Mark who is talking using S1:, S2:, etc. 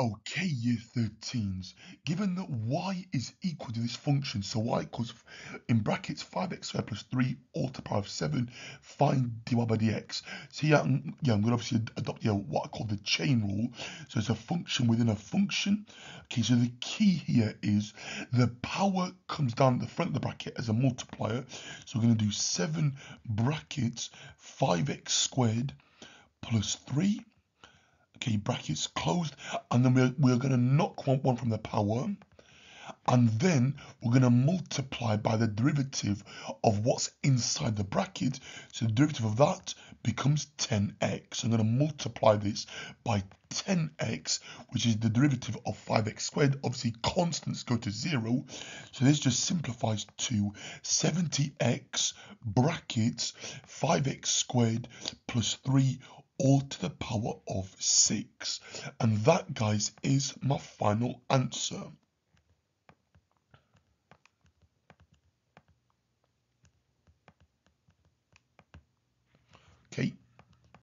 S1: Okay, year 13s, given that y is equal to this function, so y equals, in brackets, 5x squared plus 3 all to the power of 7, find dy by dx. So yeah, I'm going to obviously adopt what I call the chain rule. So it's a function within a function. Okay, so the key here is the power comes down the front of the bracket as a multiplier. So we're going to do 7 brackets 5x squared plus 3. Okay, brackets closed, and then we're going to knock one from the power, and then we're going to multiply by the derivative of what's inside the bracket. So the derivative of that becomes 10x. I'm going to multiply this by 10x, which is the derivative of 5x squared. Obviously, constants go to 0, so this just simplifies to 70x brackets 5x squared plus 3 all to the power of 6. And that, guys, is my final answer. Okay.